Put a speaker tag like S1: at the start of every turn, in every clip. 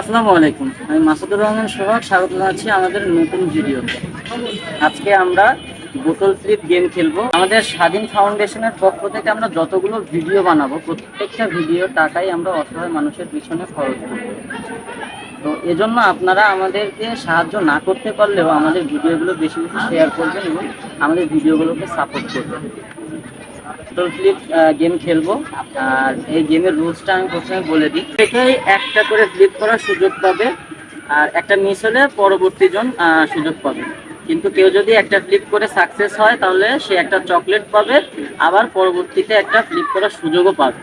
S1: আসসালামু আলাইকুম, আমি মাসুদুর রহমান সোহাগ। স্বাগত জানাচ্ছি আমাদের নতুন ভিডিওতে। আজকে আমরা বোতল ফ্লিপ গেম খেলবো। আমাদের স্বাধীন ফাউন্ডেশনের পক্ষ থেকে আমরা যতগুলো ভিডিও বানাবো, প্রত্যেকটা ভিডিও টাকাই আমরা অসহায় মানুষের পিছনে খরচ করব। তো এজন্য আপনারা আমাদেরকে সাহায্য না করতে পারলেও আমাদের ভিডিওগুলো বেশি বেশি শেয়ার করবেন এবং আমাদের ভিডিওগুলোকে সাপোর্ট করবেন। বোতল ফ্লিপ গেম খেলবো। আর এই গেমের রুলসটা আমি প্রথমে বলে দিই। এটাই একটা করে ফ্লিপ করার সুযোগ পাবে, আর একটা মিস হলে পরবর্তী জন সুযোগ পাবে। কিন্তু কেউ যদি একটা ফ্লিপ করে সাকসেস হয় তাহলে সে একটা চকলেট পাবে, আবার পরবর্তীতে একটা ফ্লিপ করার সুযোগও পাবে।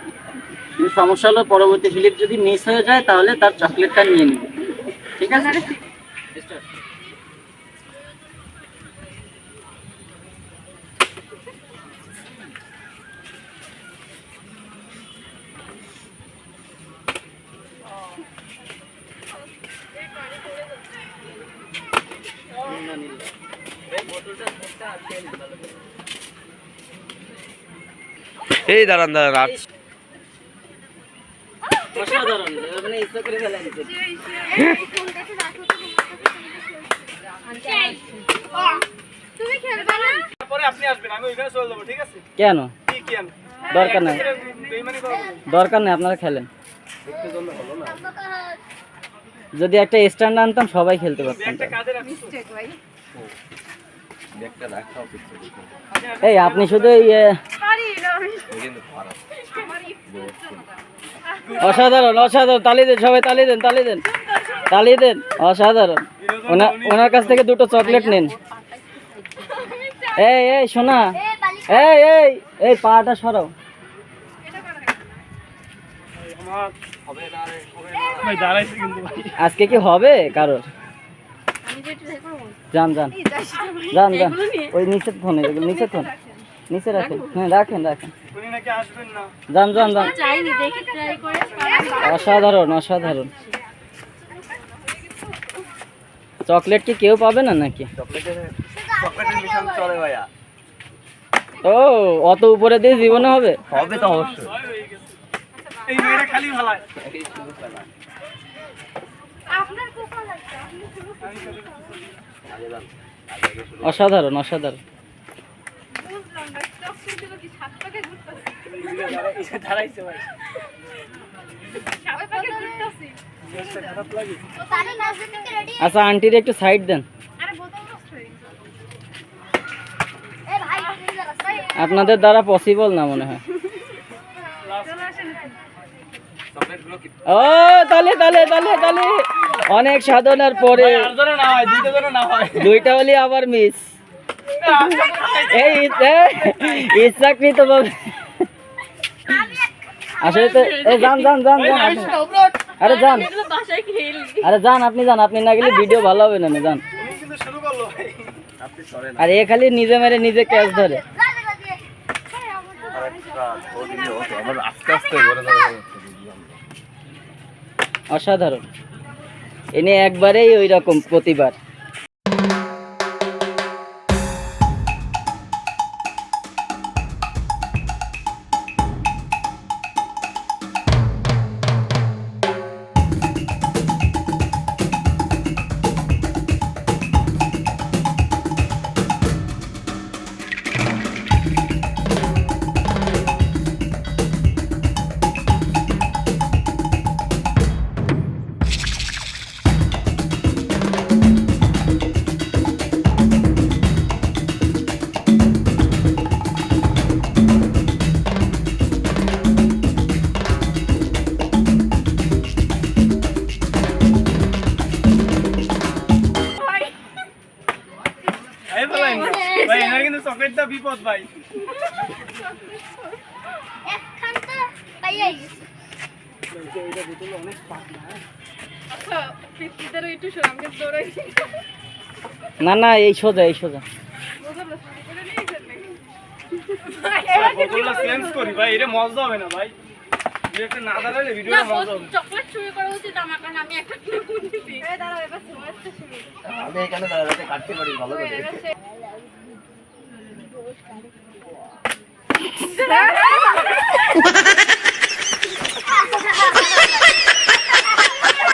S1: কিন্তু সমস্যা হলো পরবর্তী ফ্লিপ যদি মিস হয়ে যায় তাহলে তার চকলেটটা নিয়ে নেবে। ঠিক আছে?
S2: এই দাঁড়ান দাঁড়ান
S1: অসাধারণ, আপনি ইচ্ছা করে ফেলে দিতে। কেন? দরকার নাই, দরকার নেই, আপনারা খেলেন। যদি একটা স্ট্যান্ড আনতাম সবাই খেলতে পারতাম। এই আপনি শুধু অসাধারণ অসাধারণ, তালি দেন সবাই, তালি দেন, তালি দেন, তালি দেন। অসাধারণ। ওনার কাছ থেকে দুটো চকলেট নিন। এই এই শোনা, এই এই এই পাটা সরাও। আজকে কি হবে কারোর? যান যান যান যান, ওই নিচের ফোনে, নিচের ফোন নিচে রাখেন। হ্যাঁ রাখেন রাখেন, যান যান যান। অসাধারণ অসাধারণ। চকলেট কি কেউ পাবে না নাকি? ও অত উপরে দিয়ে জীবনে হবে? হবে তো অবশ্যই। অসাধারণ অসাধারণ। আচ্ছা আন্টির একটু সাইড দেন। আপনাদের দ্বারা পসিবল না মনে হয়। ও তালে তালে তালে তালে, অনেক সাধনার পরে দুইটা হলে আবার মিস। এই ইচ্ছাকৃত ভাবে আসলে তো। এই যান যান যান যান, আরে যান, আরে যান, আপনি যান, আপনি না গেলে ভিডিও ভালো হবে না। যান। আর এ খালি নিজে মেরে নিজে ক্যাচ ধরে। অসাধারণ। এনে একবারেই ওই রকম প্রতিবার।
S3: ভাই এনার কিন্তু চকলেটটা বিপদ ভাই। একখানটা পাইয়াই গেছে। এইটা বোতল অনেক পাতলা। আচ্ছা পিপিদের একটু সরামকে দৌড়াই।
S1: না না এই সোজা, এই সোজা।
S3: বোতলটা চেঞ্জ করি ভাই, এটা মজা হবে না ভাই। একটা না দাঁড়ালে ভিডিওটা মজা হবে। চকলেট শুরু করা উচিত আমার, কারণ আমি একটা কিনে কিনতেছি। এই দাঁড়াও, এবার সমস্যা শুরু। আমি এখানে দাঁড়াতে কাটতে পারি ভালো করে।